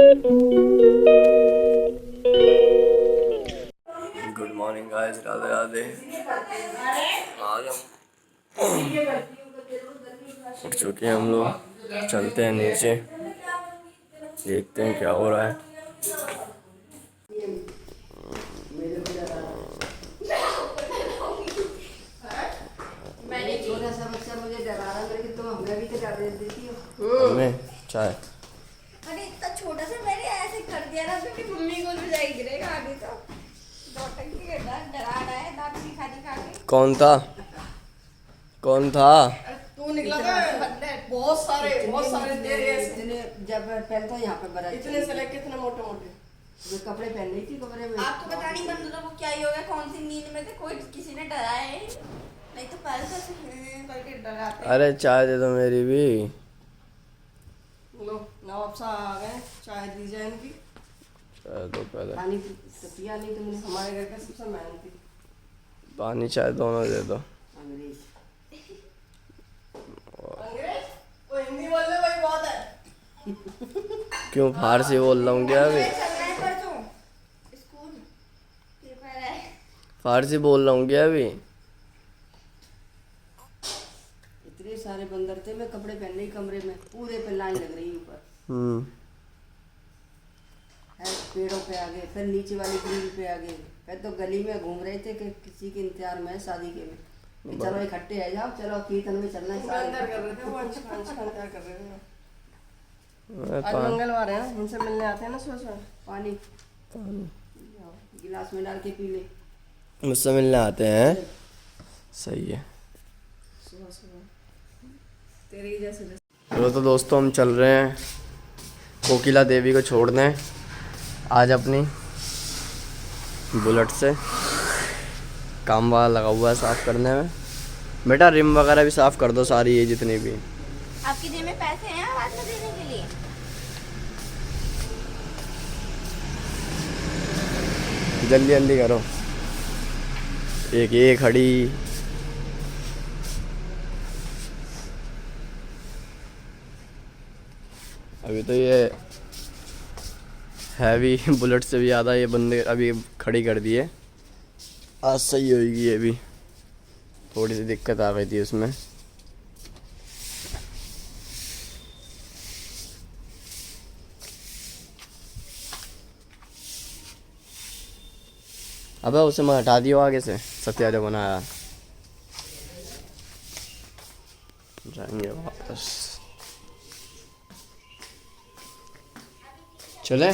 Good morning guys, Radhe Radhe. आज हम उठ चुके हैं, हम लोग चलते हैं नीचे, देखते हैं क्या हो रहा है। छोटा सा बच्चा मुझे डरा रहा है कि तुम हमें भी तो डरा देती हो। हमें चाय अरे इतना छोटा सा मैंने ऐसे कर दिया ना तो मेरी मम्मी को भी जाएगी गिरेगा आगे तो नौटंकी करना डरा रहा है दांत भी खा के। कौन था? कौन था? तू निकला था बहुत सारे तेरे इतने जब पहले था यहाँ पे बड़ा इतने साले कितने मोटे मोटे जो कपड़े पहन रही थी कमरे में। आपको पता नहीं बंद तो वो क्या ही हो गया, कौन सी नींद में थे, कोई किसी ने डराया है नहीं तो पहले से करके डराते। अरे चाय दे दो मेरी भी। लो नवाब साहब आ गए, चाय दी जाए इनकी। चाय दो पहले। पानी तो पिया नहीं तुमने। हमारे घर का सबसे मेहनती पानी चाय दोनों दे दो। अंग्रेज अंग्रेज वो हिंदी बोलने वही बहुत है। क्यों फारसी बोल रहा हूँ क्या अभी? स्कूल पेपर है। फारसी बोल रहा हूँ क्या अभी? इतने सारे बंदर थे, मैं कपड़े पहन रही कमरे में, पूरे पे लाइन लग रही ऊपर है, पेड़ों पे आगे, फिर नीचे वाली ग्रिल पे आगे, फिर तो गली में घूम रहे थे कि किसी के इंतजार में है शादी के में कि चलो इकट्ठे है जाओ, चलो कीर्तन में चलना है सारे। अंदर कर रहे थे वो अंश क्या कर रहे थे। आज पानी मंगलवार है ना, इनसे मिलने आते हैं ना सुबह सुबह। पानी गिलास में डाल के पी ले। मुझसे मिलने आते हैं, सही है। सुबह सुबह तेरे ही जैसे चलो तो दोस्तों हम चल रहे हैं कोकिला देवी को छोड़ने आज अपनी बुलेट से। काम वाला लगा हुआ है साफ़ करने में। बेटा रिम वगैरह भी साफ़ कर दो सारी, ये जितनी भी। आपकी जेब में पैसे हैं बाद में देने के लिए? जल्दी जल्दी करो, एक ये खड़ी। अभी तो ये हैवी बुलेट से भी ज़्यादा ये बंदे अभी खड़ी कर दिए। आज सही होगी ये भी, थोड़ी सी दिक्कत आ गई थी उसमें। अबे उसे मैं हटा दियो आगे से, सत्या जो बनाया। जाएंगे वापस, चले।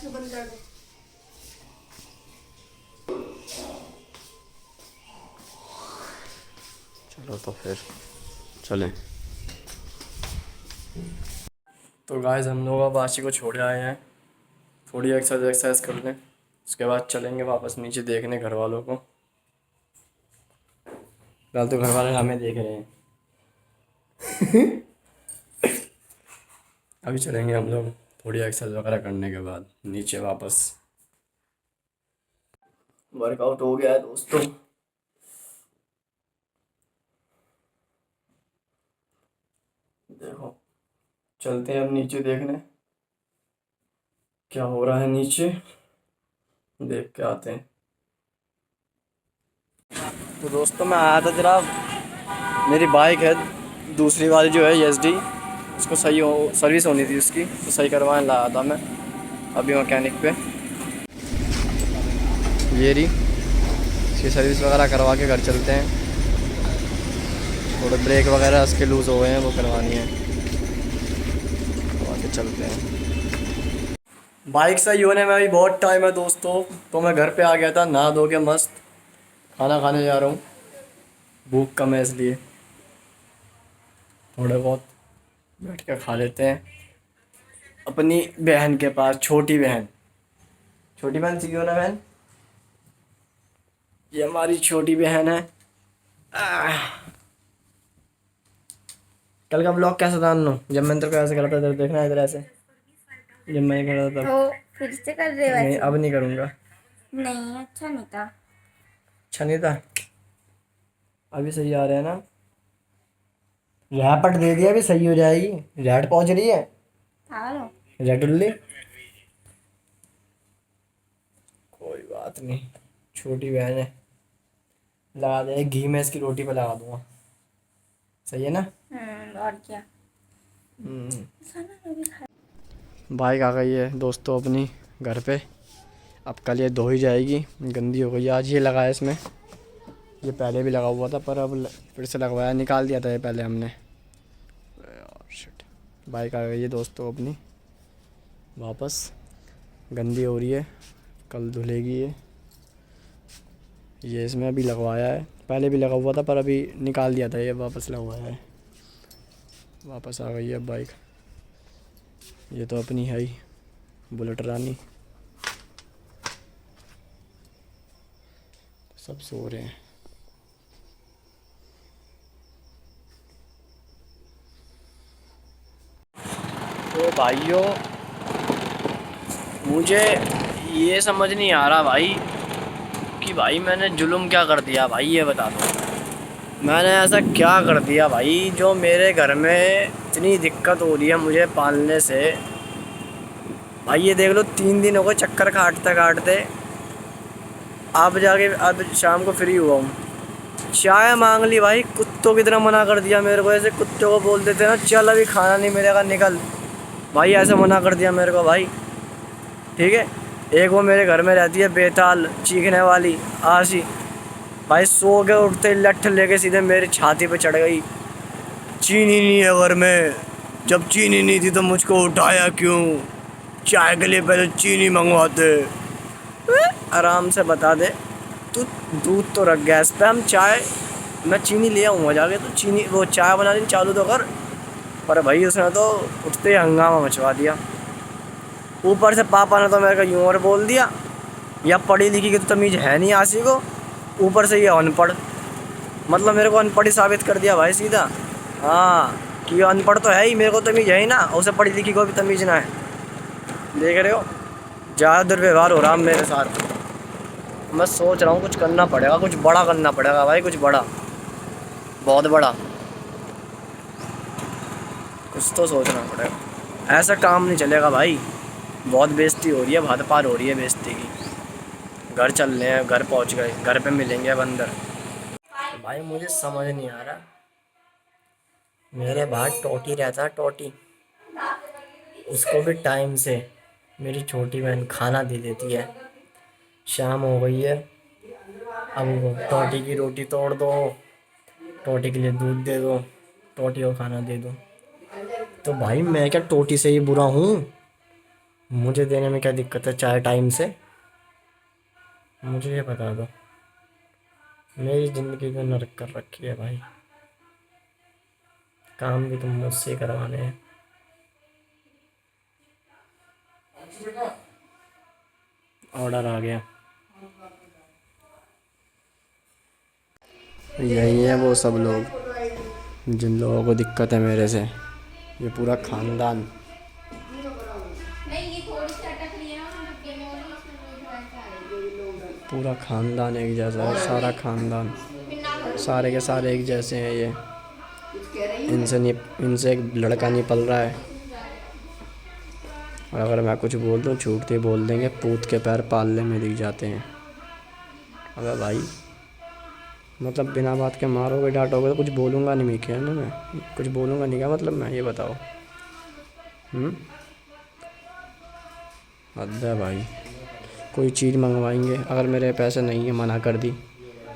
बंद कर दो। चलो तो फिर चलें। तो गाइस हम लोग अब आशी को छोड़ आए हैं, थोड़ी एक्सरसाइज कर लें, उसके बाद चलेंगे वापस नीचे देखने घर वालों को। फिलहाल तो घर वाले हमें देख रहे हैं। अभी चलेंगे हम लोग थोड़ी एक्सरसाइज वगैरह करने के बाद नीचे वापस। वर्कआउट हो गया है दोस्तों। देखो चलते हैं अब नीचे देखने क्या हो रहा है, नीचे देख के आते हैं। तो दोस्तों मैं आया था जरा, मेरी बाइक है दूसरी वाली जो है एसडी, उसको सही हो सर्विस होनी थी उसकी, तो सही करवाने लाया था मैं अभी मैकेनिक पे। ये रही, इसकी सर्विस वगैरह करवा के घर चलते हैं। थोड़े ब्रेक वगैरह उसके लूज़ हो गए हैं, वो करवानी है, करवा के चलते हैं। बाइक सही होने में अभी बहुत टाइम है दोस्तों। तो मैं घर पे आ गया था, नहा धो के मस्त खाना खाने जा रहा हूँ। भूख कम है इसलिए थोड़े बहुत बैठ के खा लेते हैं अपनी बहन के पास। छोटी बहन सी क्यों ना बहन, ये हमारी छोटी बहन है। कल का ब्लॉग कैसा था अन्नू, जब मैंने तेरे को ऐसे करा था, इधर देखना इधर ऐसे, जब मैं करा था तो फिर से कर दे वैसे। नहीं अब नहीं करूँगा। नहीं अच्छा नहीं था। अच्छा नहीं था, अभी सही आ रहा है ना। रैपट दे दिया, अभी सही हो जाएगी। रैट पहुंच रही है, पागल हो? रटुल्ली कोई बात नहीं, छोटी बहन है, लगा दे घी में इसकी रोटी पे लगा दूंगा, सही है ना। और क्या। बाइक आ गई है दोस्तों अपनी घर पे। अब कल ये धो ही जाएगी, गंदी हो गई है। आज ये लगा है इसमें, ये पहले भी लगा हुआ था पर अब फिर से लगवाया, निकाल दिया था ये पहले हमने। शिट, बाइक आ गई है दोस्तों अपनी वापस, गंदी हो रही है, कल धुलेगी ये इसमें अभी लगवाया है, पहले भी लगा हुआ था पर अभी निकाल दिया था, ये वापस लगवाया है। वापस आ गई है बाइक। ये तो अपनी है ही बुलेट रानी। सब सो रहे हैं। तो भाइयों मुझे ये समझ नहीं आ रहा भाई कि भाई मैंने जुल्म क्या कर दिया भाई, ये बता दो मैंने ऐसा क्या कर दिया भाई जो मेरे घर में इतनी दिक्कत हो रही है मुझे पालने से। भाई ये देख लो 3 दिन हो गए चक्कर काटते काटते, अब जाके अब शाम को फ्री हुआ हूँ। चाय मांग ली भाई, कुत्तों की तरह मना कर दिया मेरे को, ऐसे कुत्तों को बोल देते ना चल अभी खाना नहीं मिलेगा निकल, भाई ऐसे मना कर दिया मेरे को भाई। ठीक है, एक वो मेरे घर में रहती है बेताल चीखने वाली आशी, भाई सो के उठते लठ लेके सीधे मेरी छाती पे चढ़ गई। चीनी नहीं है घर में, जब चीनी नहीं थी तो मुझको उठाया क्यों, चाय के लिए पहले चीनी मंगवाते। आराम से बता दे तू, दूध तो रख गैस पे, हम चाय मैं चीनी ले आऊँगा जाके, तो चीनी वो चाय बनानी चालू तो कर। पर भाई उसने तो उठते ही हंगामा मचवा दिया। ऊपर से पापा ने तो मेरे को यूँ और बोल दिया, या पढ़ी लिखी की तो तमीज़ है नहीं आशी को, ऊपर से ये अनपढ़, मतलब मेरे को अनपढ़ ही साबित कर दिया भाई सीधा। हाँ कि अनपढ़ तो है ही, मेरे को तमीज़ है ही ना, उसे पढ़ी लिखी को भी तमीज़ ना है। देख रहे हो ज़्यादा दुर्व्यवहार हो रहा मेरे साथ। मैं सोच रहा हूँ कुछ करना पड़ेगा, कुछ बड़ा करना पड़ेगा भाई, कुछ बड़ा, बहुत बड़ा कुछ तो सोचना पड़ेगा। ऐसा काम नहीं चलेगा भाई, बहुत बेइज्जती हो रही है, भाद पार हो रही है बेइज्जती की। घर चल रहे हैं, घर पहुँच गए, घर पे मिलेंगे अब अंदर। भाई मुझे समझ नहीं आ रहा, मेरे बाहर टोटी रहता है टोटी, उसको भी टाइम से मेरी छोटी बहन खाना दे देती है। शाम हो गई है, अब वो टोटी की रोटी तोड़ दो, टोटी के लिए दूध दे दो, टोटी को खाना दे दो। तो भाई मैं क्या टोटी से ही बुरा हूँ, मुझे देने में क्या दिक्कत है चाय टाइम से, मुझे ये बता दो। मेरी ज़िंदगी को नरक कर रखी है भाई, काम भी तुम मुझसे करवाने हैं। ऑर्डर आ गया। यही है वो सब लोग जिन लोगों को दिक्कत है मेरे से, ये पूरा खानदान। नहीं ये थोड़ी सी अटक रही है ना, डब्बे में वाली, इसमें दूध वैसा है। पूरा खानदान एक जैसा है, सारा खानदान, सारे के सारे एक जैसे हैं ये। इनसे एक लड़का नहीं पल रहा है, और अगर मैं कुछ बोल दूँ छूटते बोल देंगे पूत के पैर पालने में दिख जाते हैं। अबे भाई मतलब बिना बात के मारोगे डांटोगे तो कुछ बोलूँगा नहीं, मैं क्या ना, मैं कुछ बोलूँगा नहीं क्या मतलब, मैं ये बताओ। हद है भाई, कोई चीज़ मंगवाएंगे अगर मेरे पैसे नहीं है मना कर दी,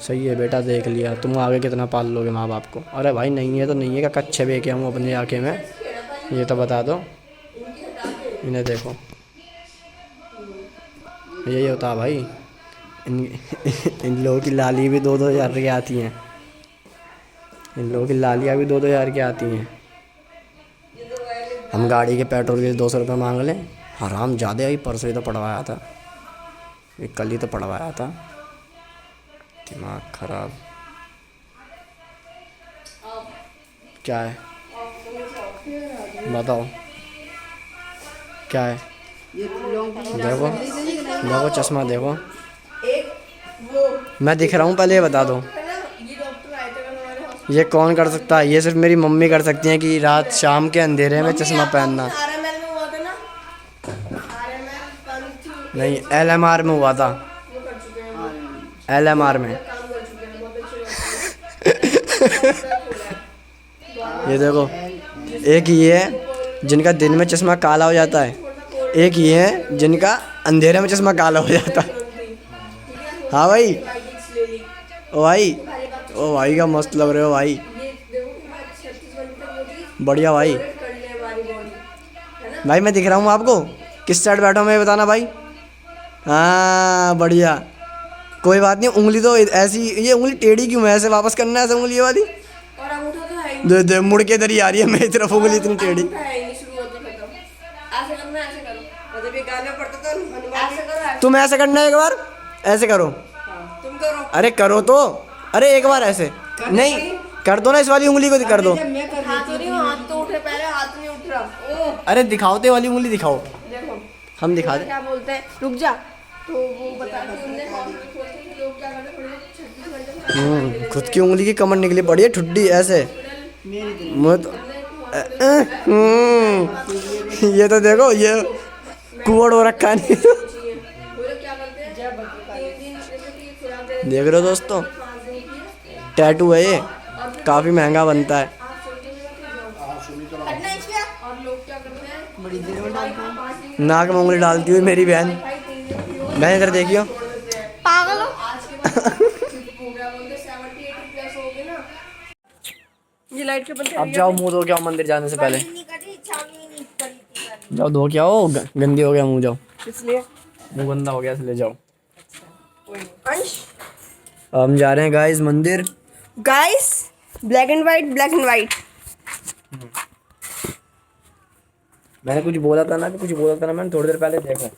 सही है बेटा देख लिया, तुम आगे कितना पाल लोगे माँ बाप को। अरे भाई नहीं है तो नहीं है, क्या कच्चे बे के हूँ अपने आके में, ये तो बता दो। इन्हें देखो यही होता है भाई, इन लोगों की लाली भी 2-2 हज़ार की आती हैं, इन लोगों की लालियाँ भी 2-2 हज़ार की आती हैं। हम गाड़ी के पेट्रोल के 200 रुपये मांग लें, हराम ज़्यादा ही। परसों ही तो पढ़वाया था, ये कल ही तो पढ़वाया था, दिमाग खराब। क्या है बताओ क्या है, देखो देखो चश्मा देखो, मैं दिख रहा हूँ पहले ये बता दो। ये कौन कर सकता है, ये सिर्फ मेरी मम्मी कर सकती है कि रात शाम के अंधेरे में चश्मा पहनना। नहीं, LMR में हुआ था, वो कर चुके हैं, LMR में। काम कर चुके हैं, बहुत अच्छे लोग हैं। ये देखो, एक ये है जिनका दिन में चश्मा काला हो जाता है, एक ये है जिनका अंधेरे में चश्मा काला हो जाता है। हाँ भाई, लाइटिंग्स ले ली, ओ भाई, ओ भाई का मस्त लग रहे हो भाई, ये देखो कि मैं 36 घंटे वो चीज बढ़िया भाई। कर ले हमारी बॉडी, है ना? भाई मैं दिख रहा हूँ आपको, किस साइड बैठा हूँ मैं, ये बताना भाई। हाँ बढ़िया, कोई बात नहीं। उंगली तो ऐसी, ये उंगली टेढ़ी क्यों है, ऐसे वापस करना है ऐसे उंगली ये वाली। और अंगूठा तो है ही दे दे मुड़ के इधर ही आ रही है मेरी तरफ उंगली इतनी टेढ़ी। अंगूठा है ही नहीं, शुरू होती खत्म। ऐसे करना, ऐसे करो, मतलब ये गाना पढ़ता तो हनुमान, ऐसे करो, ऐसे। तुम ऐसे करना है एक बार, ऐसे करो। हाँ, तुम करो। अरे करो तो, अरे एक बार ऐसे नहीं कर दो ना, इस वाली उंगली को कर दो। जब मैं कर हाथ तो नहीं, हाथ तो उठ रहे, पहले हाथ नहीं उठ रहा। ओ अरे दिखाओ तो, ये वाली उंगली दिखाओ, देखो हम दिखा दे। क्या बोलते हैं, रुक जा। तो वो बताते उनने हॉस्पिटल खोलते कि लोग क्या करते, थोड़ी 36 घंटे खुद की उंगली की कमर निकली पड़ी है ठुड्डी ऐसे। मैं तो ये तो देखो, ये कुआड़ हो रखा नहीं। वो लोग क्या करते हैं, 3 दिन जैसे कि खुराक दे देख रहे हो दोस्तों, 5 दिन की, टैटू है ये, काफी महंगा बनता है। आप सोचते हैं कि जाओ। हटना इसलिए और लोग क्या करते हैं, बड़ी देर में डालते हैं। 5 दिन नाक में उंगली डालती हुई मेरी बहन, भाई 3 दिन की हो, बहन इधर देखियो। छोड़ देते हैं। पागल हो। आज के बाद हो गया, बोलते 70-80 प्लस हो गए ना। ये लाइट के बंद अब जाओ मुंह धो के आओ मंदिर जाने से पहले। नहीं करी, छावनी नहीं करी थी। जाओ धो के आओ, गंदी हो गया मुंह, जाओ इसलिए मुंह गंदा हो गया इसलिए जाओ। अंश, अब हम जा रहे हैं गाइस मंदिर। Guys, black and white, black and white. मैंने कुछ बोला था ना, कि कुछ बोला था ना मैंने थोड़ी देर पहले, देखो।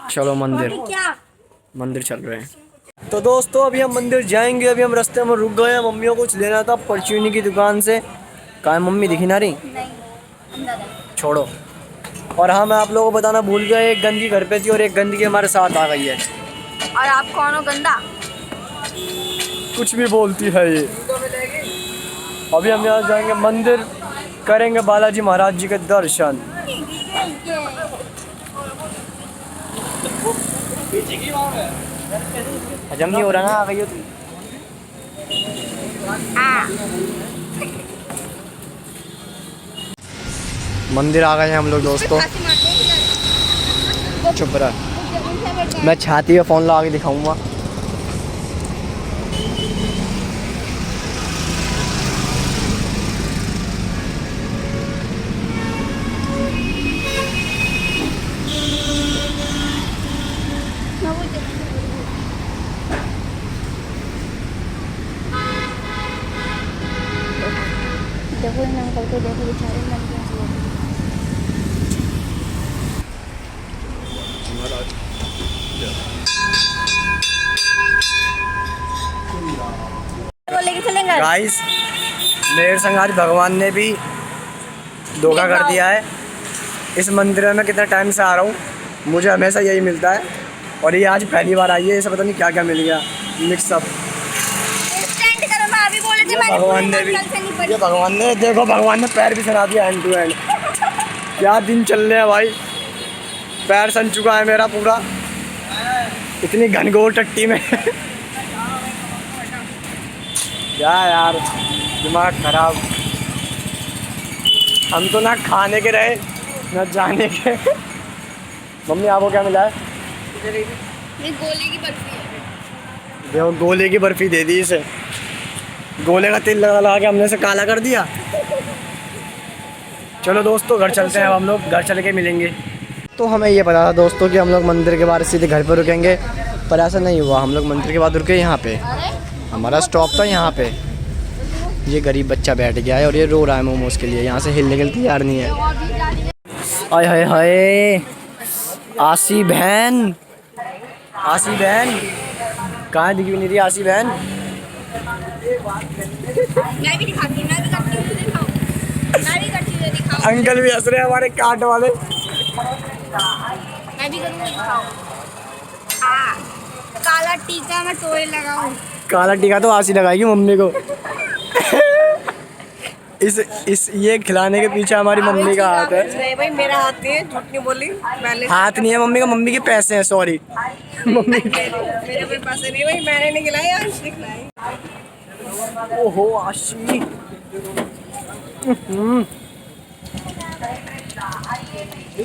चलो मंदिर, क्या मंदिर चल रहे हैं। तो दोस्तों अभी हम मंदिर जाएंगे, अभी हम रास्ते में रुक गए हैं, मम्मियों को कुछ लेना था परचूनी की दुकान से। कहाँ है मम्मी, दिखी ना रही, नहीं अंदर है। छोड़ो। और हाँ, मैं आप लोगों को बताना भूल गया, एक गंदी घर पे थी और एक गंदी हमारे साथ आ गई है। और आप कौन हो गंदा? कुछ भी बोलती है ये। अभी हम यहाँ जाएंगे मंदिर, करेंगे बालाजी महाराज जी के दर्शन। हजम नहीं हो रहा ना, आ गई हो तुम। मंदिर आ गए हैं हम लोग दोस्तों। चुप रहा, मैं छाती पे फोन लगा के दिखाऊंगा। देखो इन अंकल को, देखो बेचारे मन के आंसू आ गए। वो लेके चलेंगे। गाइस, मेरे संग आज भगवान ने भी धोखा कर दिया है। इस मंदिर में मैं कितना टाइम से आ रहा हूँ, मुझे हमेशा यही मिलता है, और ये आज पहली बार आई है। इसे पता नहीं क्या क्या मिल गया, मिक्सअप। स्टैंड करो, मैं अभी बोले थे मैंने भगवान ने भी, कल से नहीं ये पढ़ी। भगवान ने, देखो भगवान ने पैर भी सना दिया हैंड टू हैंड। क्या दिन चल रहे हैं भाई, पैर सन चुका है मेरा पूरा, इतनी घनघोर टट्टी में। क्या यार, दिमाग खराब। हम तो ना खाने के रहे ना जाने के। मम्मी आपको क्या मिला है? ये गोले की बर्फी है। देखो गोले की बर्फी दे दी इसे, गोले का तेल लगा लगा के हमने इसे काला कर दिया। चलो दोस्तों घर चलते हैं, अब हम लोग घर चल के मिलेंगे। तो हमें ये पता था दोस्तों कि हम लोग मंदिर के बाद सीधे घर पर रुकेंगे, पर ऐसा नहीं हुआ। हम लोग मंदिर के बाद रुके यहाँ पे, हमारा स्टॉप था यहाँ पे। ये गरीब बच्चा बैठ गया है और ये रो रहा है मोमोज के लिए, यहाँ से हिलने के लिए तैयार नहीं है। आय हाय हाय, आसी बहन, आसी बहन कहाँ दिखी नहीं रही आसी बहन? मैं भी दिखाती हूँ, मैं भी करती हूँ, दिखाओ। मैं भी करती हूँ, दिखाओ। अंकल भी हंस रहे हैं हमारे काट वाले। मैं भी करूँगी, दिखाओ। काला टीका मैं तोड़े लगाऊँ। काला टीका तो आसी लगाएगी मम्मी को। इस ये खिलाने के पीछे हमारी मम्मी का हाथ है। नहीं भाई मेरा हाथ नहीं है, झूठ नहीं बोली मैंने। हाथ नहीं है मम्मी का, मम्मी के पैसे हैं, सॉरी मम्मी। मेरे कोई पैसे नहीं भाई, मैंने नहीं खिलाई, अंश ने खिलाई। ओहो आशी।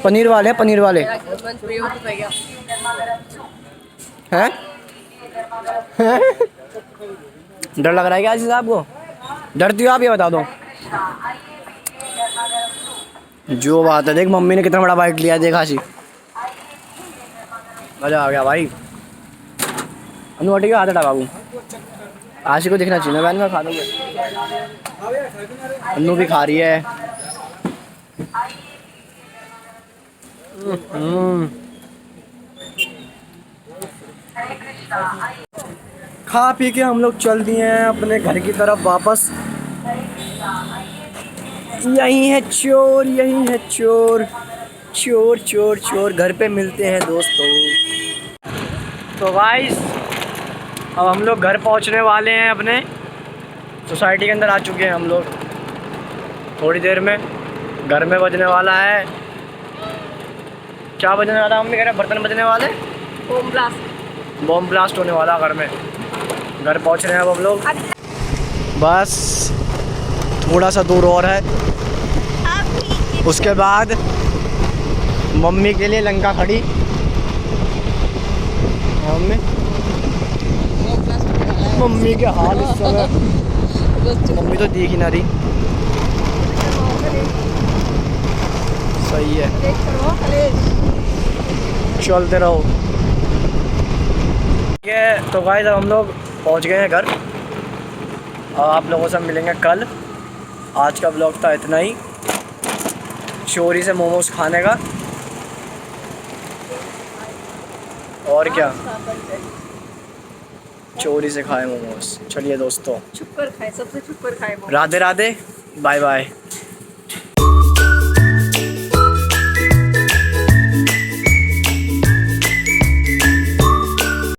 पनीर वाले हैं? डर लग रहा है क्या आशीष आपको? डरती हो आप, ये बता दो। जो बात है, देख मम्मी ने कितना बड़ा बाइट लिया, देख आशी, मजा आ गया भाई। अनु हटी हाथ हटा बाबू, आशी को दिखना चाहिए ना बहन, मैं खा दूंगा। अनु भी खा रही है। खा पी के हम लोग चल दिए हैं अपने घर की तरफ वापस। यही है चोर, यही है चोर, चोर चोर चोर। घर पे मिलते हैं दोस्तों। तो गाइस अब हम लोग घर पहुंचने वाले हैं, अपने सोसाइटी के अंदर आ चुके हैं हम लोग। थोड़ी देर में घर में बजने वाला है, क्या बजने वाला मम्मी कह रहे? बर्तन बजने वाले, बॉम्ब ब्लास्ट होने वाला घर में। घर पहुंच रहे हैं अब हम लोग, बस थोड़ा सा दूर और है, उसके बाद मम्मी के लिए लंका खड़ी। मम्मी के हाल इस समय, मम्मी तो दिख ही ना रही। सही है, चलते रहो। ठीक है, तो गाइस अब हम लोग पहुंच गए हैं घर, और आप लोगों से मिलेंगे कल। आज का ब्लॉग था इतना ही, चोरी से मोमोज खाने का, और क्या, चोरी से खाए मोमोज। चलिए दोस्तों, छुप कर खाए, सबसे छुप कर खाए। Radhe Radhe, bye bye.